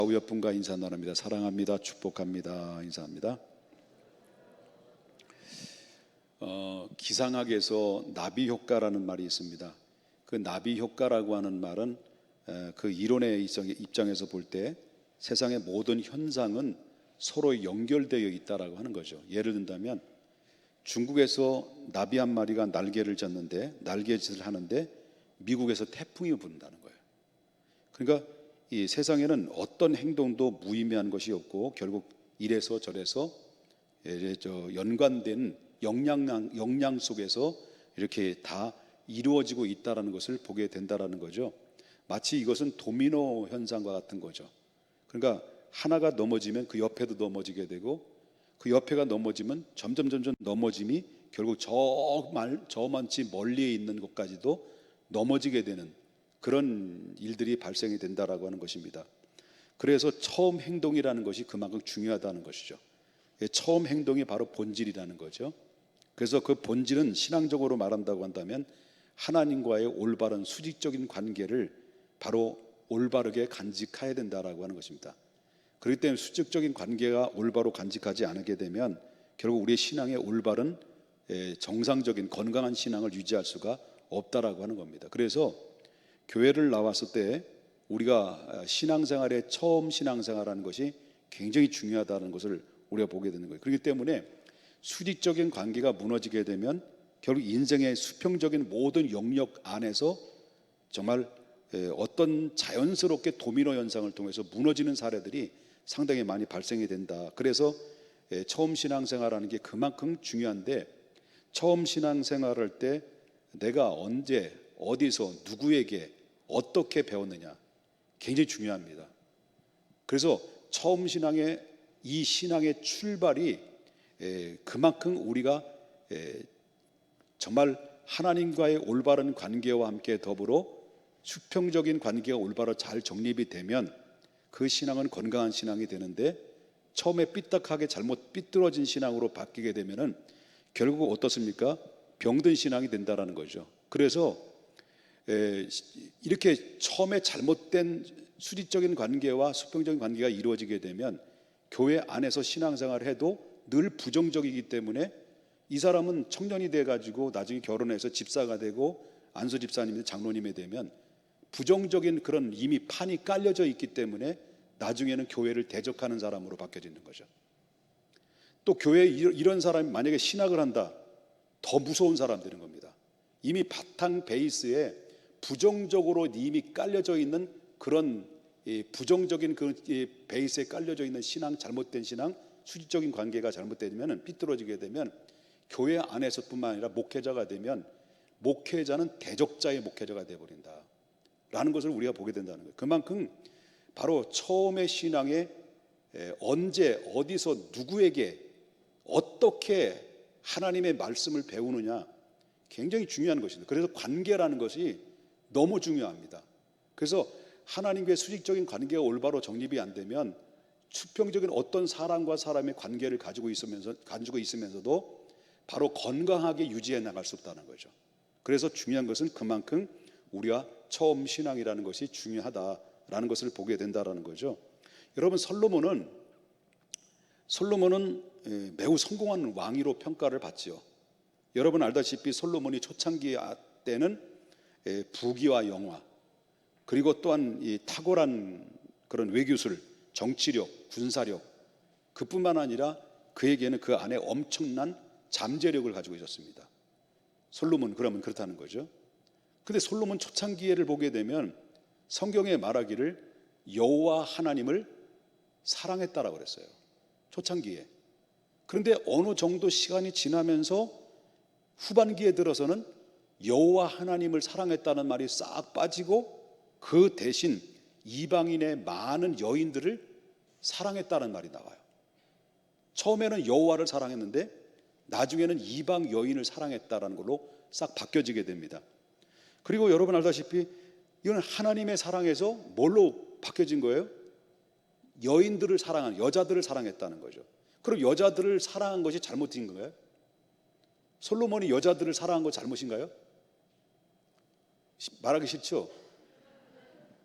좌우 옆분과 인사 나눕니다. 사랑합니다. 축복합니다. 인사합니다. 기상학에서 나비 효과라는 말이 있습니다. 그 나비 효과라고 하는 말은 그 이론의 입장에서 볼 때 세상의 모든 현상은 서로 연결되어 있다라고 하는 거죠. 예를 든다면 중국에서 나비 한 마리가 날개를 졌는데 날개짓을 하는데 미국에서 태풍이 분다는 거예요. 그러니까 이 세상에는 어떤 행동도 무의미한 것이 없고 결국 이래서 저래서 연관된 역량 속에서 이렇게 다 이루어지고 있다는 것을 보게 된다는 거죠. 마치 이것은 도미노 현상과 같은 거죠. 그러니까 하나가 넘어지면 그 옆에도 넘어지게 되고 그 옆에가 넘어지면 점점 넘어짐이 결국 저만치 멀리에 있는 곳까지도 넘어지게 되는 그런 일들이 발생이 된다라고 하는 것입니다. 그래서 처음 행동이라는 것이 그만큼 중요하다는 것이죠. 처음 행동이 바로 본질이라는 거죠. 그래서 그 본질은 신앙적으로 말한다고 한다면 하나님과의 올바른 수직적인 관계를 바로 올바르게 간직해야 된다라고 하는 것입니다. 그렇기 때문에 수직적인 관계가 올바로 간직하지 않게 되면 결국 우리의 신앙의 올바른 정상적인 건강한 신앙을 유지할 수가 없다라고 하는 겁니다. 그래서 교회를 나왔을 때 우리가 신앙생활의 처음 신앙생활하는 것이 굉장히 중요하다는 것을 우리가 보게 되는 거예요. 그렇기 때문에 수직적인 관계가 무너지게 되면 결국 인생의 수평적인 모든 영역 안에서 정말 어떤 자연스럽게 도미노 현상을 통해서 무너지는 사례들이 상당히 많이 발생이 된다. 그래서 처음 신앙생활하는 게 그만큼 중요한데 처음 신앙생활할 때 내가 언제 어디서 누구에게 어떻게 배웠느냐 굉장히 중요합니다. 그래서 처음 신앙의 이 신앙의 출발이 그만큼 우리가 정말 하나님과의 올바른 관계와 함께 더불어 수평적인 관계가 올바로 잘 정립이 되면 그 신앙은 건강한 신앙이 되는데 처음에 삐딱하게 잘못 삐뚤어진 신앙으로 바뀌게 되면은 결국 어떻습니까? 병든 신앙이 된다라는 거죠. 그래서 이렇게 처음에 잘못된 수직적인 관계와 수평적인 관계가 이루어지게 되면 교회 안에서 신앙생활을 해도 늘 부정적이기 때문에 이 사람은 청년이 돼가지고 나중에 결혼해서 집사가 되고 안수 집사님이 장로님이 되면 부정적인 그런 이미 판이 깔려져 있기 때문에 나중에는 교회를 대적하는 사람으로 바뀌어지는 거죠. 또 교회에 이런 사람이 만약에 신학을 한다, 더 무서운 사람 되는 겁니다. 이미 바탕 베이스에 부정적으로 이미 깔려져 있는 그런 부정적인 그 베이스에 깔려져 있는 신앙, 잘못된 신앙, 수직적인 관계가 잘못되면 삐뚤어지게 되면 교회 안에서뿐만 아니라 목회자가 되면 목회자는 대적자의 목회자가 되어버린다 라는 것을 우리가 보게 된다는 거예요. 그만큼 바로 처음의 신앙에 언제 어디서 누구에게 어떻게 하나님의 말씀을 배우느냐 굉장히 중요한 것입니다. 그래서 관계라는 것이 너무 중요합니다. 그래서 하나님과의 수직적인 관계가 올바로 정립이 안 되면 수평적인 어떤 사람과 사람의 관계를 가지고 있으면서도 바로 건강하게 유지해 나갈 수 없다는 거죠. 그래서 중요한 것은 그만큼 우리가 처음 신앙이라는 것이 중요하다라는 것을 보게 된다라는 거죠. 여러분 솔로몬은 매우 성공한 왕으로 평가를 받지요. 여러분 알다시피 솔로몬이 초창기 때는 부귀와 영화 그리고 또한 이 탁월한 그런 외교술, 정치력, 군사력 그뿐만 아니라 그에게는 그 안에 엄청난 잠재력을 가지고 있었습니다. 솔로몬 그러면 그렇다는 거죠. 근데 솔로몬 초창기를 보게 되면 성경에 말하기를 여호와 하나님을 사랑했다라고 그랬어요. 초창기에. 그런데 어느 정도 시간이 지나면서 후반기에 들어서는 여호와 하나님을 사랑했다는 말이 싹 빠지고 그 대신 이방인의 많은 여인들을 사랑했다는 말이 나와요. 처음에는 여호와를 사랑했는데 나중에는 이방 여인을 사랑했다는 걸로 싹 바뀌어지게 됩니다. 그리고 여러분 알다시피 이건 하나님의 사랑에서 뭘로 바뀌어진 거예요? 여인들을 사랑한, 여자들을 사랑했다는 거죠. 그럼 여자들을 사랑한 것이 잘못인 건가요? 솔로몬이 여자들을 사랑한 거 잘못인가요? 말하기 싫죠?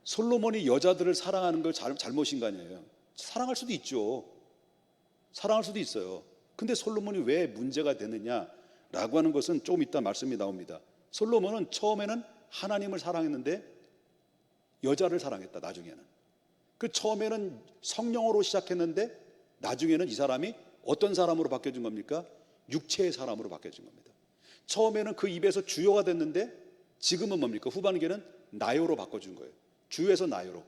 솔로몬이 여자들을 사랑하는 걸 잘못인 거 아니에요? 사랑할 수도 있죠. 사랑할 수도 있어요. 근데 솔로몬이 왜 문제가 되느냐라고 하는 것은 조금 이따 말씀이 나옵니다. 솔로몬은 처음에는 하나님을 사랑했는데 여자를 사랑했다. 나중에는 그 처음에는 성령으로 시작했는데 나중에는 이 사람이 어떤 사람으로 바뀌어진 겁니까? 육체의 사람으로 바뀌어진 겁니다. 처음에는 그 입에서 주여가 됐는데 지금은 뭡니까? 후반기에는 나요로 바꿔준 거예요. 주에서 나요로.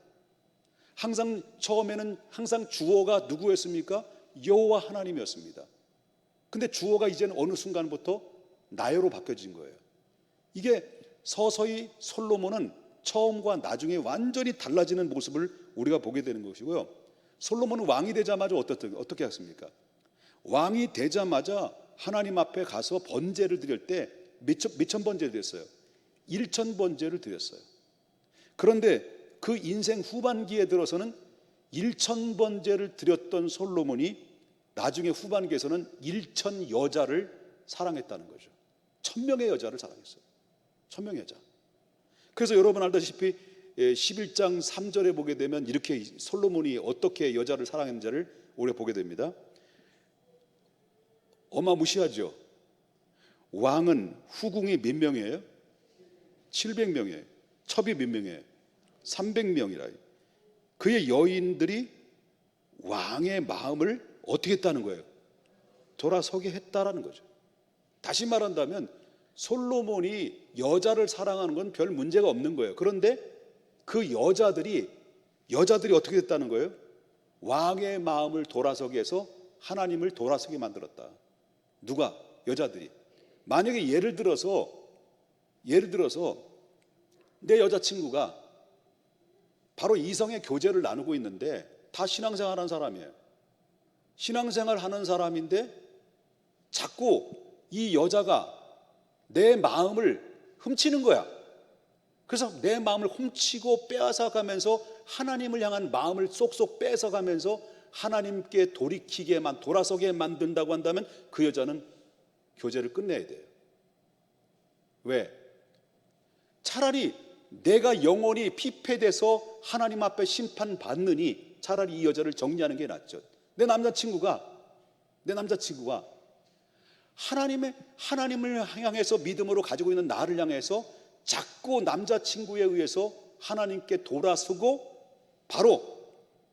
항상 처음에는 항상 주어가 누구였습니까? 여호와 하나님이었습니다. 근데 주어가 이제는 어느 순간부터 나요로 바뀌어진 거예요. 이게 서서히 솔로몬은 처음과 나중에 완전히 달라지는 모습을 우리가 보게 되는 것이고요. 솔로몬은 왕이 되자마자 어떻게 했습니까? 왕이 되자마자 하나님 앞에 가서 번제를 드릴 때 몇천 번제를 드렸어요. 1000번제를 드렸어요. 그런데 그 인생 후반기에 들어서는 1000번제를 드렸던 솔로몬이 나중에 후반기에서는 1000 여자를 사랑했다는 거죠. 1000명의 여자를 사랑했어요. 1000명의 여자. 그래서 여러분 알다시피 11장 3절에 보게 되면 이렇게 솔로몬이 어떻게 여자를 사랑했는지를 우리가 보게 됩니다. 어마무시하죠. 왕은 후궁이 몇 명이에요? 700명이에요. 첩이 몇 명이에요? 300명이라. 그의 여인들이 왕의 마음을 어떻게 했다는 거예요? 돌아서게 했다라는 거죠. 다시 말한다면 솔로몬이 여자를 사랑하는 건 별 문제가 없는 거예요. 그런데 그 여자들이 어떻게 됐다는 거예요? 왕의 마음을 돌아서게 해서 하나님을 돌아서게 만들었다. 누가? 여자들이. 만약에 예를 들어서 내 여자친구가 바로 이성의 교제를 나누고 있는데 다 신앙생활 하는 사람이에요. 신앙생활 하는 사람인데 자꾸 이 여자가 내 마음을 훔치는 거야. 그래서 내 마음을 훔치고 빼앗아가면서 하나님을 향한 마음을 쏙쏙 뺏어가면서 하나님께 돌아서게 만든다고 한다면 그 여자는 교제를 끝내야 돼요. 왜? 차라리 내가 영원히 피폐돼서 하나님 앞에 심판받느니 차라리 이 여자를 정리하는 게 낫죠. 내 남자친구가 하나님을 향해서 믿음으로 가지고 있는 나를 향해서 자꾸 남자친구에 의해서 하나님께 돌아서고 바로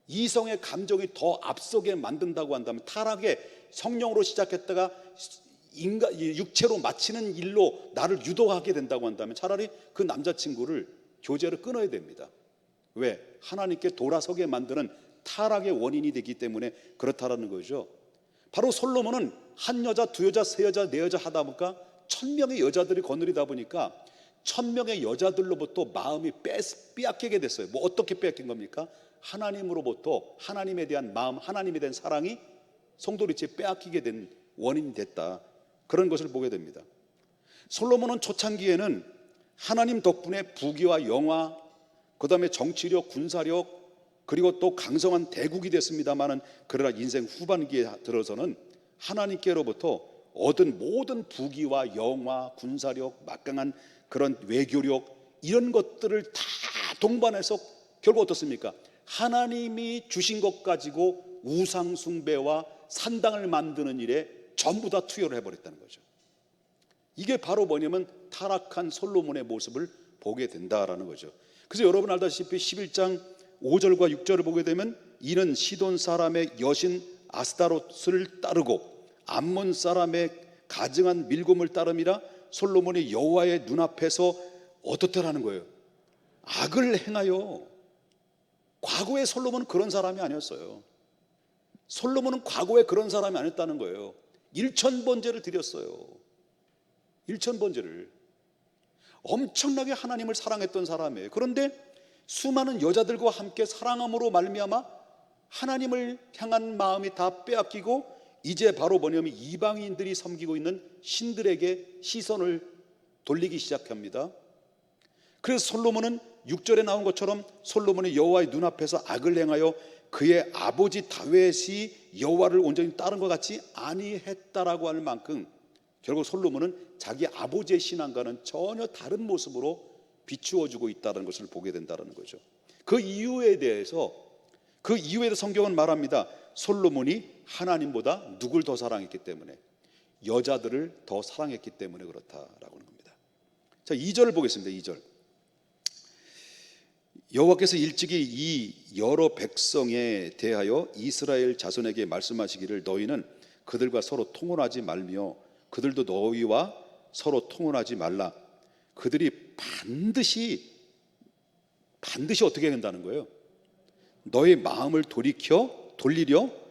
이성의 감정이 더 앞서게 만든다고 한다면, 타락의 성령으로 시작했다가 육체로 마치는 일로 나를 유도하게 된다고 한다면 차라리 그 남자친구를 교제를 끊어야 됩니다. 왜? 하나님께 돌아서게 만드는 타락의 원인이 되기 때문에 그렇다라는 거죠. 바로 솔로몬은 한 여자, 두 여자, 세 여자, 네 여자 하다 보니까 1000명의 여자들이 거느리다 보니까 1000명의 여자들로부터 마음이 빼앗기게 됐어요. 뭐 어떻게 빼앗긴 겁니까? 하나님으로부터 하나님에 대한 마음, 하나님에 대한 사랑이 송두리째 빼앗기게 된 원인이 됐다. 그런 것을 보게 됩니다. 솔로몬은 초창기에는 하나님 덕분에 부귀와 영화, 그 다음에 정치력, 군사력, 그리고 또 강성한 대국이 됐습니다마는, 그러나 인생 후반기에 들어서는 하나님께로부터 얻은 모든 부귀와 영화, 군사력, 막강한 그런 외교력, 이런 것들을 다 동반해서 결국 어떻습니까? 하나님이 주신 것 가지고 우상 숭배와 산당을 만드는 일에 전부 다 투여를 해버렸다는 거죠. 이게 바로 뭐냐면 타락한 솔로몬의 모습을 보게 된다라는 거죠. 그래서 여러분 알다시피 11장 5절과 6절을 보게 되면, 이는 시돈 사람의 여신 아스타롯을 따르고 암몬 사람의 가증한 밀곰을 따름이라 솔로몬이 여호와의 눈앞에서 어떻더라는 거예요? 악을 행하여. 과거에 솔로몬은 그런 사람이 아니었어요. 솔로몬은 과거에 그런 사람이 아니었다는 거예요. 1000번제를 드렸어요. 1000번제를. 엄청나게 하나님을 사랑했던 사람이에요. 그런데 수많은 여자들과 함께 사랑함으로 말미암아 하나님을 향한 마음이 다 빼앗기고, 이제 바로 뭐냐면 이방인들이 섬기고 있는 신들에게 시선을 돌리기 시작합니다. 그래서 솔로몬은 6절에 나온 것처럼 솔로몬이 여호와의 눈앞에서 악을 행하여 그의 아버지 다윗이 여호와를 온전히 따른 것 같이 아니했다라고 할 만큼, 결국 솔로몬은 자기 아버지의 신앙과는 전혀 다른 모습으로 비추어주고 있다는 것을 보게 된다는 거죠. 그 이유에 대해서 성경은 말합니다. 솔로몬이 하나님보다 누굴 더 사랑했기 때문에, 여자들을 더 사랑했기 때문에 그렇다라고 하는 겁니다. 자, 2절을 보겠습니다. 2절. 여호와께서 일찍이 이 여러 백성에 대하여 이스라엘 자손에게 말씀하시기를 너희는 그들과 서로 통혼하지 말며 그들도 너희와 서로 통혼하지 말라. 그들이 반드시 어떻게 한다는 거예요? 너의 마음을 돌리려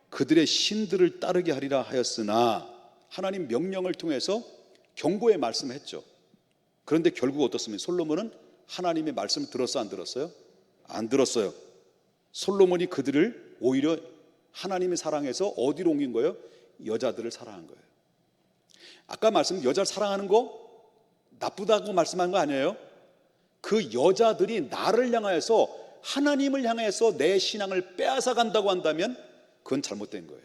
그들의 신들을 따르게 하리라 하였으나, 하나님 명령을 통해서 경고의 말씀을 했죠. 그런데 결국 어떻습니까? 솔로몬은 하나님의 말씀을 들었어, 안 들었어요? 안 들었어요. 솔로몬이 그들을 오히려 하나님의 사랑에서 어디로 옮긴 거예요? 여자들을 사랑한 거예요. 아까 여자를 사랑하는 거 나쁘다고 말씀한 거 아니에요? 그 여자들이 나를 향하여서, 하나님을 향해서 내 신앙을 빼앗아 간다고 한다면 그건 잘못된 거예요.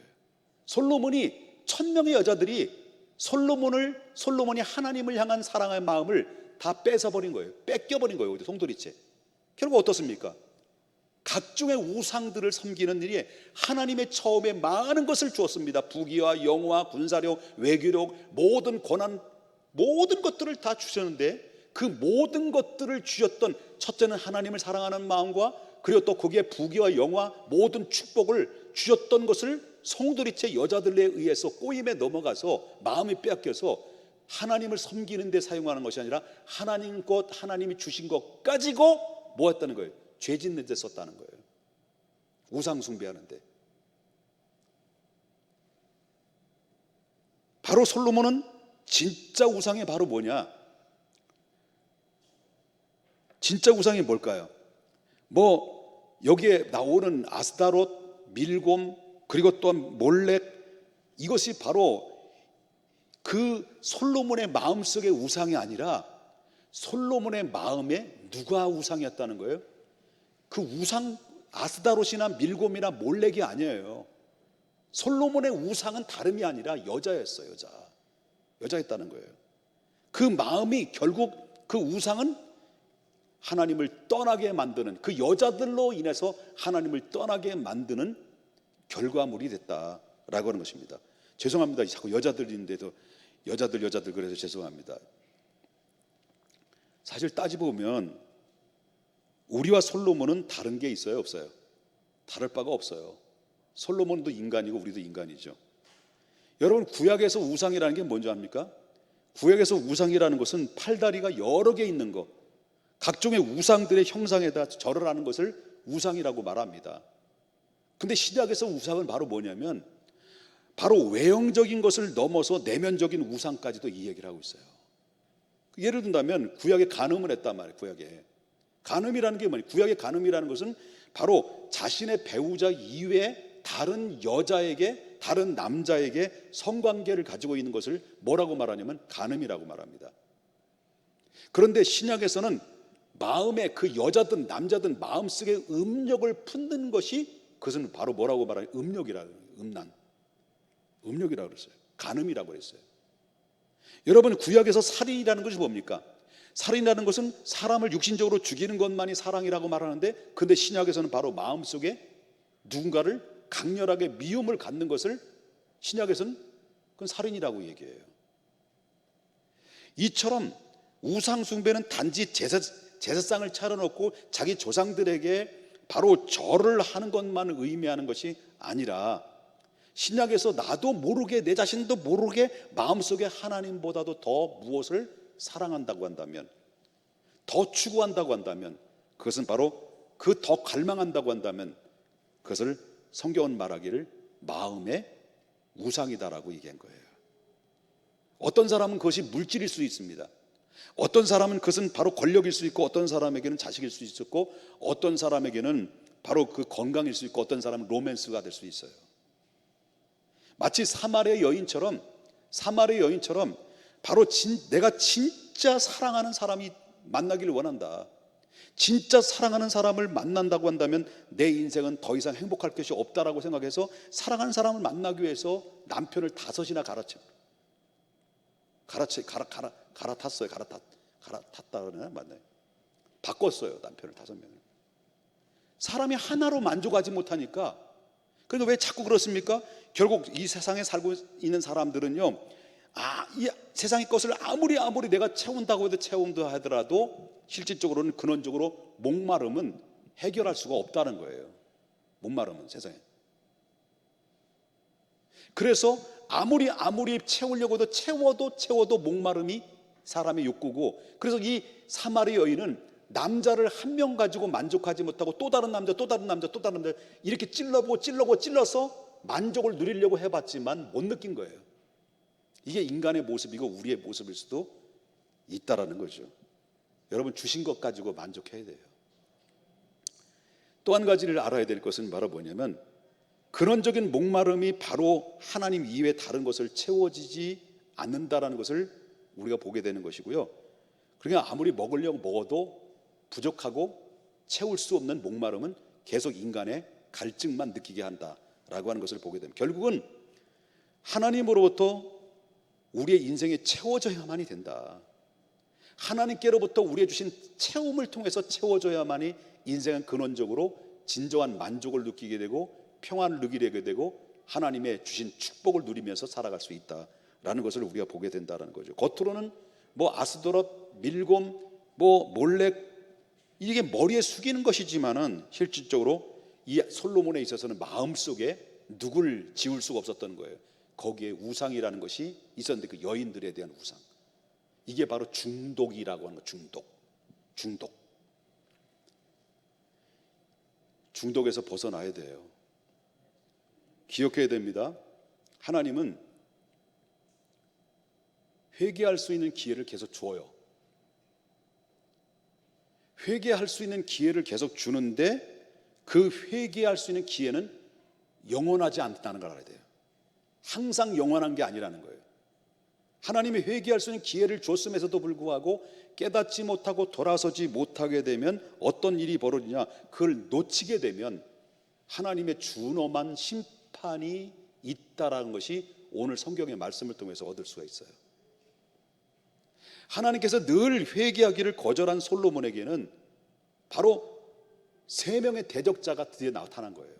솔로몬이 1000명의 여자들이 솔로몬이 하나님을 향한 사랑의 마음을 다 뺏어버린 거예요. 뺏겨버린 거예요. 송두리째. 결국 어떻습니까? 각종의 우상들을 섬기는 일이 하나님의 처음에 많은 것을 주었습니다. 부귀와 영화, 군사력, 외교력, 모든 권한, 모든 것들을 다 주셨는데, 그 모든 것들을 주셨던, 첫째는 하나님을 사랑하는 마음과, 그리고 또 거기에 부귀와 영화, 모든 축복을 주셨던 것을 송두리째 여자들에 의해서 꼬임에 넘어가서 마음이 빼앗겨서 하나님을 섬기는 데 사용하는 것이 아니라 하나님 것, 하나님이 주신 것 가지고 뭐 했다는 거예요? 죄 짓는 데 썼다는 거예요. 우상 숭배하는데. 바로 솔로몬은 진짜 우상이 바로 뭐냐? 진짜 우상이 뭘까요? 여기에 나오는 아스다롯, 밀곰, 그리고 또 몰렉, 이것이 바로 그 솔로몬의 마음속의 우상이 아니라 솔로몬의 마음에 누가 우상이었다는 거예요? 그 우상, 아스다롯이나 밀곰이나 몰렉이 아니에요. 솔로몬의 우상은 다름이 아니라 여자였어요. 여자였다는 거예요. 그 마음이, 결국 그 우상은 하나님을 떠나게 만드는, 그 여자들로 인해서 하나님을 떠나게 만드는 결과물이 됐다라고 하는 것입니다. 죄송합니다. 자꾸 여자들인데도 여자들 그래서 죄송합니다. 사실 따지보면 우리와 솔로몬은 다른 게 있어요, 없어요? 다를 바가 없어요. 솔로몬도 인간이고 우리도 인간이죠. 여러분, 구약에서 우상이라는 게 뭔지 압니까? 구약에서 우상이라는 것은 팔다리가 여러 개 있는 것, 각종의 우상들의 형상에다 절을 하는 것을 우상이라고 말합니다. 근데 신약에서 우상은 바로 뭐냐면, 바로 외형적인 것을 넘어서 내면적인 우상까지도 이 얘기를 하고 있어요. 예를 든다면 구약에 간음을 했단 말이에요. 구약에 간음이라는 게 뭐냐? 구약의 간음이라는 것은 바로 자신의 배우자 이외에 다른 여자에게, 다른 남자에게 성관계를 가지고 있는 것을 뭐라고 말하냐면 간음이라고 말합니다. 그런데 신약에서는 마음에, 그 여자든 남자든 마음속에 음욕을 품는 것이, 그것은 바로 뭐라고 말하냐? 음욕이라고, 음욕이라고 그랬어요. 간음이라고 그랬어요. 여러분, 구약에서 살인이라는 것이 뭡니까? 살인이라는 것은 사람을 육신적으로 죽이는 것만이 사랑이라고 말하는데, 근데 신약에서는 바로 마음속에 누군가를 강렬하게 미움을 갖는 것을 신약에서는 그건 살인이라고 얘기해요. 이처럼 우상 숭배는 단지 제사상을 차려놓고 자기 조상들에게 바로 절을 하는 것만 의미하는 것이 아니라, 신약에서 나도 모르게, 내 자신도 모르게 마음속에 하나님보다도 더 무엇을 사랑한다고 한다면, 더 추구한다고 한다면, 그것은 바로 그 더 갈망한다고 한다면, 그것을 성경은 말하기를 마음의 우상이다라고 얘기한 거예요. 어떤 사람은 그것이 물질일 수 있습니다. 어떤 사람은 그것은 바로 권력일 수 있고, 어떤 사람에게는 자식일 수 있었고, 어떤 사람에게는 바로 그 건강일 수 있고, 어떤 사람은 로맨스가 될 수 있어요. 마치 사마리아 여인처럼 바로 내가 진짜 사랑하는 사람이 만나기를 원한다, 진짜 사랑하는 사람을 만난다고 한다면 내 인생은 더 이상 행복할 것이 없다라고 생각해서 사랑하는 사람을 만나기 위해서 남편을 5이나 갈아탔다 그러나 맞나요? 바꿨어요, 남편을 5명을. 사람이 하나로 만족하지 못하니까. 그러니까 왜 자꾸 그렇습니까? 결국 이 세상에 살고 있는 사람들은요, 이 세상의 것을 아무리 내가 채운다고 해도 채운다 하더라도 실질적으로는 근원적으로 목마름은 해결할 수가 없다는 거예요. 목마름은 세상에. 그래서 아무리 채우려고 해도 채워도 목마름이 사람의 욕구고, 그래서 이 사마리 여인은 남자를 한 명 가지고 만족하지 못하고 또 다른 남자 이렇게 찔러서 만족을 누리려고 해봤지만 못 느낀 거예요. 이게 인간의 모습이고 우리의 모습일 수도 있다라는 거죠. 여러분, 주신 것 가지고 만족해야 돼요. 또 한 가지를 알아야 될 것은 바로 뭐냐면, 근원적인 목마름이 바로 하나님 이외에 다른 것을 채워지지 않는다라는 것을 우리가 보게 되는 것이고요. 그러니까 아무리 먹으려고 먹어도 부족하고 채울 수 없는 목마름은 계속 인간의 갈증만 느끼게 한다라고 하는 것을 보게 됩니다. 결국은 하나님으로부터 우리의 인생이 채워져야만이 된다. 하나님께로부터 우리의 주신 채움을 통해서 채워져야만이 인생은 근원적으로 진정한 만족을 느끼게 되고 평안을 누리게 되고 하나님의 주신 축복을 누리면서 살아갈 수 있다라는 것을 우리가 보게 된다는 거죠. 겉으로는 아스도럿, 밀곰, 몰렉, 이게 머리에 숙이는 것이지만은 실질적으로 이 솔로몬에 있어서는 마음속에 누굴 지울 수가 없었던 거예요. 거기에 우상이라는 것이 있었는데, 그 여인들에 대한 우상, 이게 바로 중독이라고 하는 거. 중독에서 벗어나야 돼요. 기억해야 됩니다. 하나님은 회개할 수 있는 기회를 계속 줘요. 회개할 수 있는 기회를 계속 주는데, 그 회개할 수 있는 기회는 영원하지 않다는 걸 알아야 돼요. 항상 영원한 게 아니라는 거예요. 하나님이 회개할 수 있는 기회를 줬음에도 불구하고 깨닫지 못하고 돌아서지 못하게 되면 어떤 일이 벌어지냐, 그걸 놓치게 되면 하나님의 준엄한 심판이 있다라는 것이 오늘 성경의 말씀을 통해서 얻을 수가 있어요. 하나님께서 늘 회개하기를 거절한 솔로몬에게는 바로 3명의 대적자가 드디어 나타난 거예요.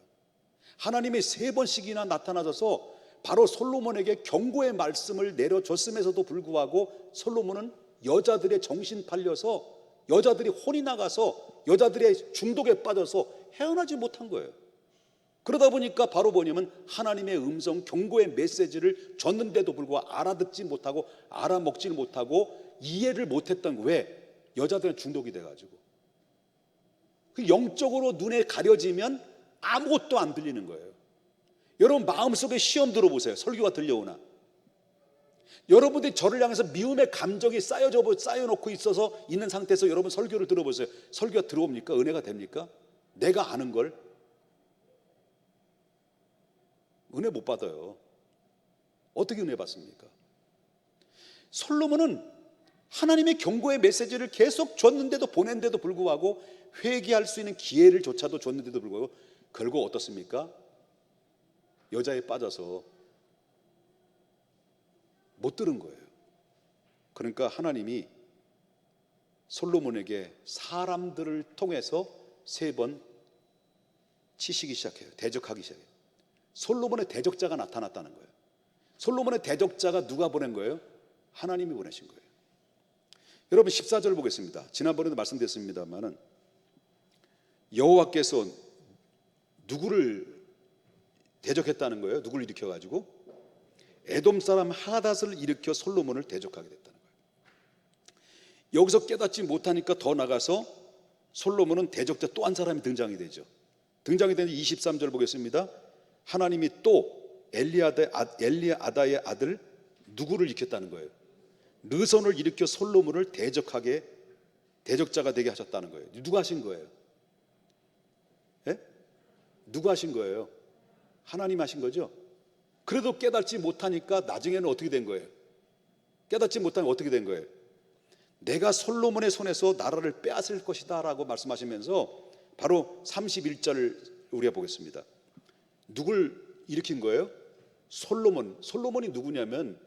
하나님이 3번씩이나 나타나셔서 바로 솔로몬에게 경고의 말씀을 내려줬음에도 불구하고 솔로몬은 여자들의 정신 팔려서, 여자들이 혼이 나가서 여자들의 중독에 빠져서 헤어나지 못한 거예요. 그러다 보니까 바로 뭐냐면 하나님의 음성, 경고의 메시지를 줬는데도 불구하고 알아듣지 못하고 알아먹지 못하고 이해를 못했던 거예요. 왜? 여자들은 중독이 돼가지고. 그 영적으로 눈에 가려지면 아무것도 안 들리는 거예요. 여러분, 마음속에 시험 들어보세요. 설교가 들려오나. 여러분들이 저를 향해서 미움의 감정이 쌓여놓고 있어서 있는 상태에서 여러분 설교를 들어보세요. 설교가 들어옵니까? 은혜가 됩니까? 내가 아는 걸 은혜 못 받아요. 어떻게 은혜 받습니까? 솔로몬은 하나님의 경고의 메시지를 계속 줬는데도, 보낸데도 불구하고, 회개할 수 있는 기회를 조차도 줬는데도 불구하고 결국 어떻습니까? 여자에 빠져서 못 들은 거예요. 그러니까 하나님이 솔로몬에게 사람들을 통해서 3번 치시기 시작해요. 대적하기 시작해요. 솔로몬의 대적자가 나타났다는 거예요. 솔로몬의 대적자가 누가 보낸 거예요? 하나님이 보내신 거예요. 여러분, 14절 보겠습니다. 지난번에도 말씀드렸습니다만은 여호와께서 누구를 대적했다는 거예요? 누구를 일으켜가지고? 에돔 사람 하닷을 일으켜 솔로몬을 대적하게 됐다는 거예요. 여기서 깨닫지 못하니까 더 나가서 솔로몬은 대적자 또 한 사람이 등장이 되죠. 등장이 되는 23절 보겠습니다. 하나님이 또 엘리아다의 아들 누구를 일으켰다는 거예요? 르손을 일으켜 솔로몬을 대적자가 되게 하셨다는 거예요. 누가 하신 거예요? 예? 누가 하신 거예요? 하나님 하신 거죠. 그래도 깨닫지 못하니까 나중에는 어떻게 된 거예요? 깨닫지 못하면 어떻게 된 거예요? 내가 솔로몬의 손에서 나라를 빼앗을 것이다 라고 말씀하시면서 바로 31절 우리가 보겠습니다. 누굴 일으킨 거예요? 솔로몬이 누구냐면,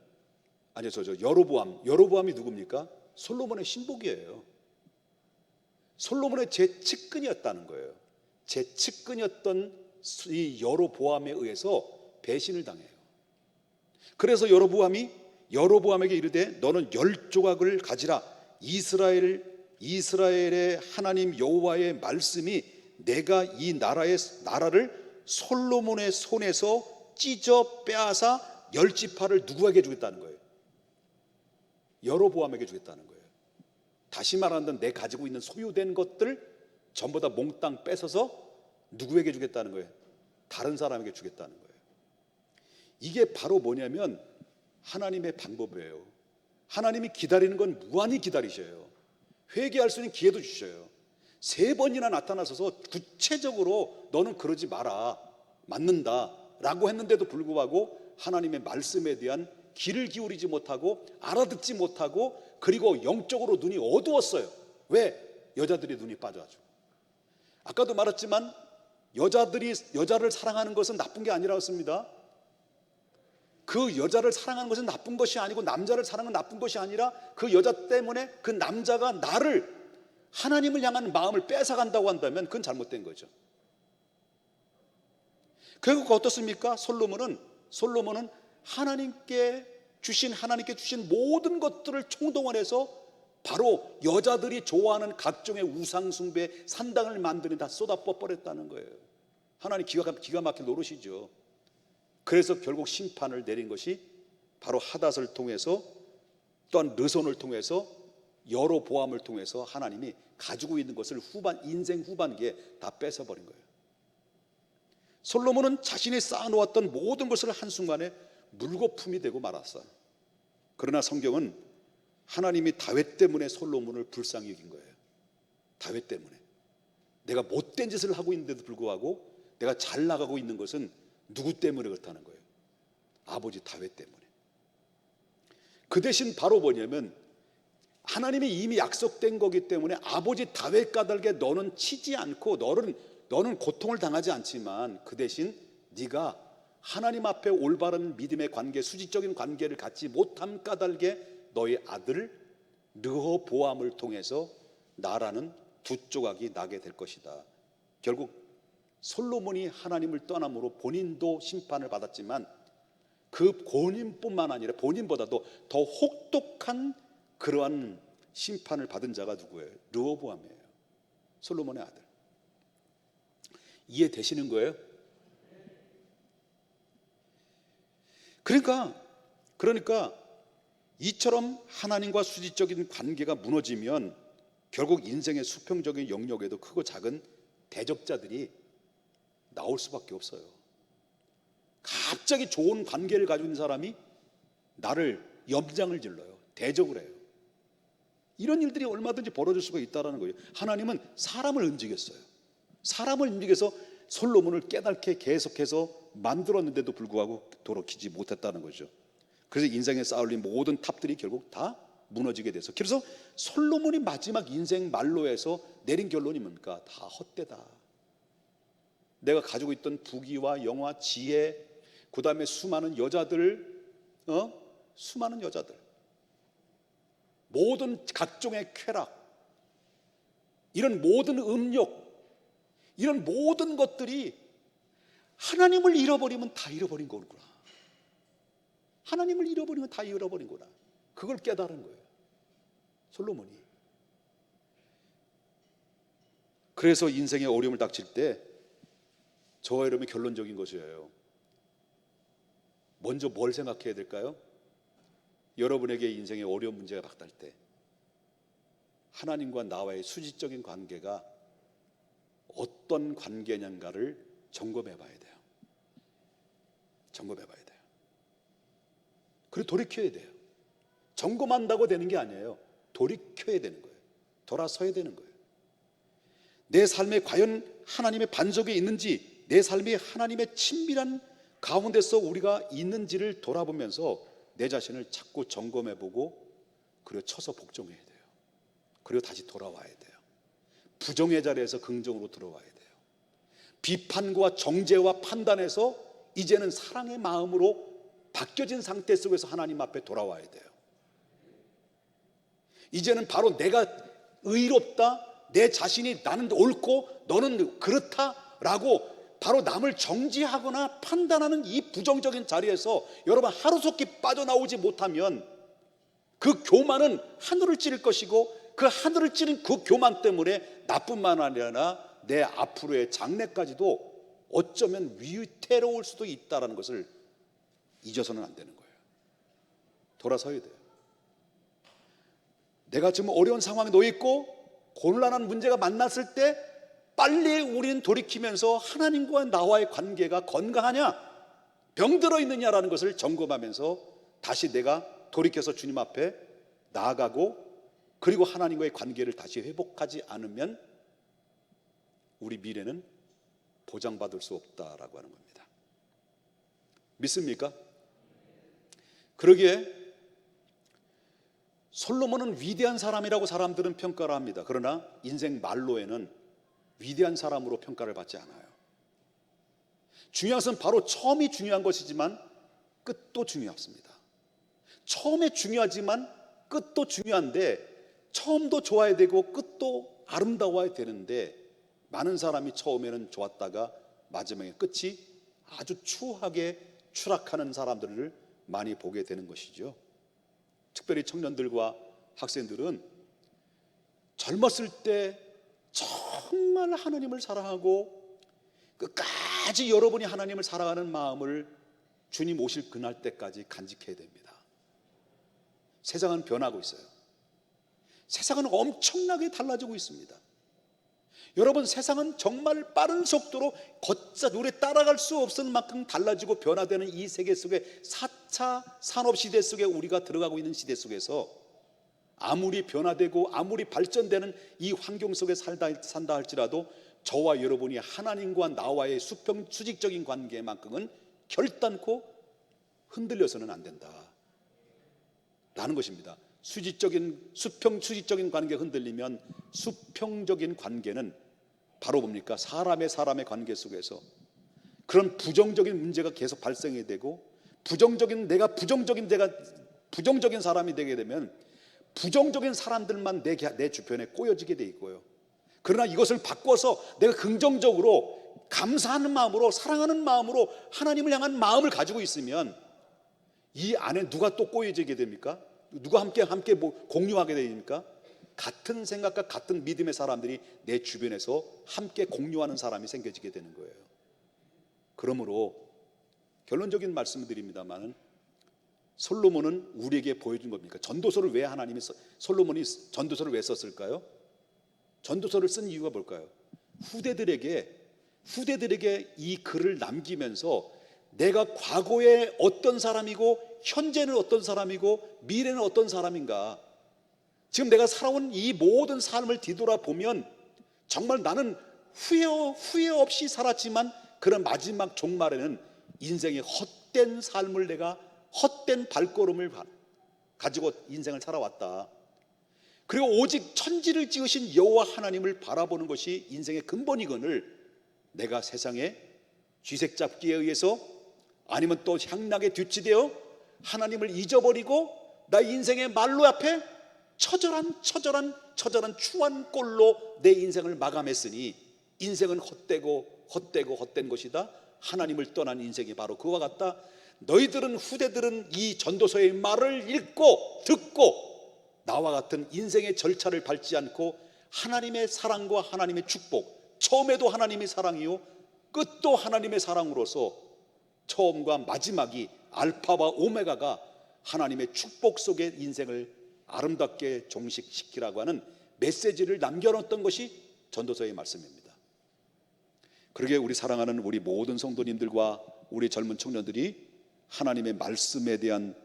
여로보암이 누굽니까? 솔로몬의 신복이에요. 솔로몬의 제 측근이었다는 거예요. 제 측근이었던 이 여로보암에 의해서 배신을 당해요. 그래서 여로보암에게 이르되 너는 10조각을 가지라. 이스라엘의 하나님 여호와의 말씀이 내가 이 나라를 솔로몬의 손에서 찢어 빼앗아 10지파를 누구에게 주겠다는 거예요? 여로보암에게 주겠다는 거예요. 다시 말하면 내 가지고 있는 소유된 것들 전부 다 몽땅 뺏어서 누구에게 주겠다는 거예요? 다른 사람에게 주겠다는 거예요. 이게 바로 뭐냐면 하나님의 방법이에요. 하나님이 기다리는 건 무한히 기다리셔요. 회개할 수 있는 기회도 주셔요. 3번이나 나타나셔서 구체적으로 너는 그러지 마라, 맞는다 라고 했는데도 불구하고 하나님의 말씀에 대한 귀를 기울이지 못하고 알아듣지 못하고, 그리고 영적으로 눈이 어두웠어요. 왜? 여자들이 눈이 빠져가지고. 아까도 말했지만 여자를 사랑하는 것은 나쁜 게 아니라고 했습니다. 그 여자를 사랑하는 것은 나쁜 것이 아니고, 남자를 사랑하는 나쁜 것이 아니라 그 여자 때문에 그 남자가 하나님을 향한 마음을 뺏어간다고 한다면 그건 잘못된 거죠. 결국 어떻습니까? 솔로몬은 하나님께 주신 모든 것들을 총동원해서 바로 여자들이 좋아하는 각종의 우상숭배 산당을 만드는 다 쏟아 뻗버렸다는 거예요. 하나님 기가 막힌 노릇이죠. 그래서 결국 심판을 내린 것이 바로 하닷을 통해서, 또한 르손을 통해서, 여로보암을 통해서 하나님이 가지고 있는 것을 인생 후반기에 다 뺏어버린 거예요. 솔로몬은 자신이 쌓아놓았던 모든 것을 한순간에 물거품이 되고 말았어요. 그러나 성경은 하나님이 다윗 때문에 솔로몬을 불쌍히 여긴 거예요. 다윗 때문에. 내가 못된 짓을 하고 있는데도 불구하고 내가 잘 나가고 있는 것은 누구 때문에 그렇다는 거예요? 아버지 다윗 때문에. 그 대신 바로 뭐냐면 하나님이 이미 약속된 거기 때문에 아버지 다윗 까닭에 너는 치지 않고 너는 고통을 당하지 않지만, 그 대신 네가 하나님 앞에 올바른 믿음의 관계, 수직적인 관계를 갖지 못함 까닭에 너의 아들 르호보암을 통해서 나라는 2조각이 나게 될 것이다. 결국 솔로몬이 하나님을 떠남으로 본인도 심판을 받았지만 그 본인뿐만 아니라 본인보다도 더 혹독한 그러한 심판을 받은 자가 누구예요? 르호보암이에요. 솔로몬의 아들. 이해되시는 거예요? 그러니까 이처럼 하나님과 수직적인 관계가 무너지면 결국 인생의 수평적인 영역에도 크고 작은 대적자들이 나올 수밖에 없어요. 갑자기 좋은 관계를 가지고 있는 사람이 나를 염장을 질러요. 대적을 해요. 이런 일들이 얼마든지 벌어질 수가 있다는 거예요. 하나님은 사람을 움직였어요. 사람을 움직여서 솔로몬을 깨닫게 계속해서 만들었는데도 불구하고 돌이키지 못했다는 거죠. 그래서 인생에 쌓아올린 모든 탑들이 결국 다 무너지게 돼서, 그래서 솔로몬이 마지막 인생 만로에서 내린 결론이 뭡니까? 다 헛되다. 내가 가지고 있던 부귀와 영화, 지혜, 그 다음에 수많은 여자들, 모든 각종의 쾌락, 이런 모든 음욕, 이런 모든 것들이 하나님을 잃어버리면 다 잃어버린 거구나. 하나님을 잃어버리면 다 잃어버린 거구나. 그걸 깨달은 거예요, 솔로몬이. 그래서 인생에 어려움을 닥칠 때 저와 여러분의 결론적인 것이에요. 먼저 뭘 생각해야 될까요? 여러분에게 인생의 어려운 문제가 닥칠 때 하나님과 나와의 수직적인 관계가 어떤 관계인가를 점검해 봐야 돼요. 점검해 봐야 돼요. 그리고 돌이켜야 돼요. 점검한다고 되는 게 아니에요. 돌이켜야 되는 거예요. 돌아서야 되는 거예요. 내 삶에 과연 하나님의 반석이 있는지, 내 삶이 하나님의 친밀한 가운데서 우리가 있는지를 돌아보면서 내 자신을 자꾸 점검해보고, 그리고 쳐서 복종해야 돼요. 그리고 다시 돌아와야 돼요. 부정의 자리에서 긍정으로 들어와야 돼요. 비판과 정죄와 판단에서 이제는 사랑의 마음으로 바뀌어진 상태 속에서 하나님 앞에 돌아와야 돼요. 이제는 바로 내가 의롭다, 내 자신이 나는 옳고 너는 그렇다라고 바로 남을 정지하거나 판단하는 이 부정적인 자리에서 여러분 하루속히 빠져나오지 못하면 그 교만은 하늘을 찌를 것이고, 그 하늘을 찌른 그 교만 때문에 나뿐만 아니라 내 앞으로의 장래까지도 어쩌면 위태로울 수도 있다는 것을 잊어서는 안 되는 거예요. 돌아서야 돼요. 내가 지금 어려운 상황에 놓여 있고 곤란한 문제가 만났을 때 빨리 우리는 돌이키면서 하나님과 나와의 관계가 건강하냐, 병들어 있느냐라는 것을 점검하면서 다시 내가 돌이켜서 주님 앞에 나아가고, 그리고 하나님과의 관계를 다시 회복하지 않으면 우리 미래는 보장받을 수 없다라고 하는 겁니다. 믿습니까? 그러기에 솔로몬은 위대한 사람이라고 사람들은 평가를 합니다. 그러나 인생 말로에는 위대한 사람으로 평가를 받지 않아요. 중요한 것은 바로 처음이 중요한 것이지만 끝도 중요합니다. 처음에 중요하지만 끝도 중요한데, 처음도 좋아야 되고 끝도 아름다워야 되는데, 많은 사람이 처음에는 좋았다가 마지막에 끝이 아주 추하게 추락하는 사람들을 많이 보게 되는 것이죠. 특별히 청년들과 학생들은 젊었을 때 정말 하나님을 사랑하고 끝까지 여러분이 하나님을 사랑하는 마음을 주님 오실 그날 때까지 간직해야 됩니다. 세상은 변하고 있어요. 세상은 엄청나게 달라지고 있습니다. 여러분, 세상은 정말 빠른 속도로 걷자 우리 따라갈 수 없을 만큼 달라지고 변화되는 이 세계 속에 4차 산업시대 속에 우리가 들어가고 있는 시대 속에서 아무리 변화되고 아무리 발전되는 이 환경 속에 산다 할지라도 저와 여러분이 하나님과 나와의 수직적인 관계만큼은 결단코 흔들려서는 안 된다 라는 것입니다. 수직적인 관계가 흔들리면 수평적인 관계는 바로 뭡니까? 사람의 관계 속에서 그런 부정적인 문제가 계속 발생이 되고, 부정적인 사람이 되게 되면 부정적인 사람들만 내 주변에 꼬여지게 돼 있고요. 그러나 이것을 바꿔서 내가 긍정적으로 감사하는 마음으로, 사랑하는 마음으로 하나님을 향한 마음을 가지고 있으면 이 안에 누가 또 꼬여지게 됩니까? 누가 함께 공유하게 됩니까? 같은 생각과 같은 믿음의 사람들이 내 주변에서 함께 공유하는 사람이 생겨지게 되는 거예요. 그러므로 결론적인 말씀을 드립니다만, 솔로몬은 우리에게 보여준 겁니까? 솔로몬이 전도서를 왜 썼을까요? 전도서를 쓴 이유가 뭘까요? 후대들에게 이 글을 남기면서 내가 과거에 어떤 사람이고 현재는 어떤 사람이고 미래는 어떤 사람인가, 지금 내가 살아온 이 모든 삶을 뒤돌아보면 정말 나는 후회 없이 살았지만 그런 마지막 종말에는 인생의 헛된 삶을, 내가 헛된 발걸음을 가지고 인생을 살아왔다. 그리고 오직 천지를 지으신 여호와 하나님을 바라보는 것이 인생의 근본이거늘 내가 세상의 쥐새잡기에 의해서 아니면 또 향락에 뒤치되어 하나님을 잊어버리고 나 인생의 말로 앞에 처절한 추한 꼴로 내 인생을 마감했으니 인생은 헛된 것이다. 하나님을 떠난 인생이 바로 그와 같다. 후대들은 이 전도서의 말을 읽고 듣고 나와 같은 인생의 절차를 밟지 않고 하나님의 사랑과 하나님의 축복, 처음에도 하나님의 사랑이요 끝도 하나님의 사랑으로서 처음과 마지막이 알파와 오메가가 하나님의 축복 속에 인생을 아름답게 종식시키라고 하는 메시지를 남겨놓았던 것이 전도서의 말씀입니다. 그러기에 우리 사랑하는 우리 모든 성도님들과 우리 젊은 청년들이 하나님의 말씀에 대한,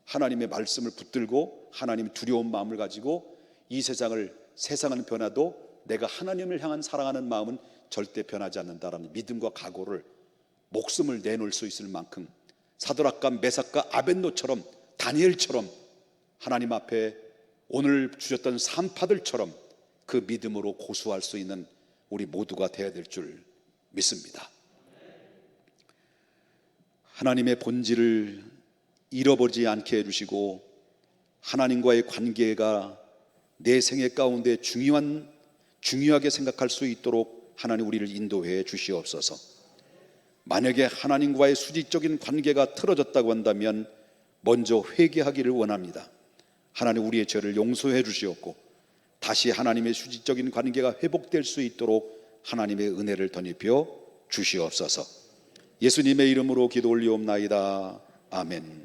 하나님의 말씀을 붙들고 하나님의 두려운 마음을 가지고 이 세상은 변화도 내가 하나님을 향한 사랑하는 마음은 절대 변하지 않는다라는 믿음과 각오를, 목숨을 내놓을 수 있을 만큼 사드락과 메삭과 아벳노처럼, 다니엘처럼 하나님 앞에 오늘 주셨던 산파들처럼 그 믿음으로 고수할 수 있는 우리 모두가 되어야 될 줄 믿습니다. 하나님의 본질을 잃어버리지 않게 해주시고 하나님과의 관계가 내 생애 가운데 중요한 중요하게 생각할 수 있도록 하나님 우리를 인도해 주시옵소서. 만약에 하나님과의 수직적인 관계가 틀어졌다고 한다면 먼저 회개하기를 원합니다. 하나님 우리의 죄를 용서해 주시옵고 다시 하나님의 수직적인 관계가 회복될 수 있도록 하나님의 은혜를 덧입혀 주시옵소서. 예수님의 이름으로 기도 올리옵나이다. 아멘.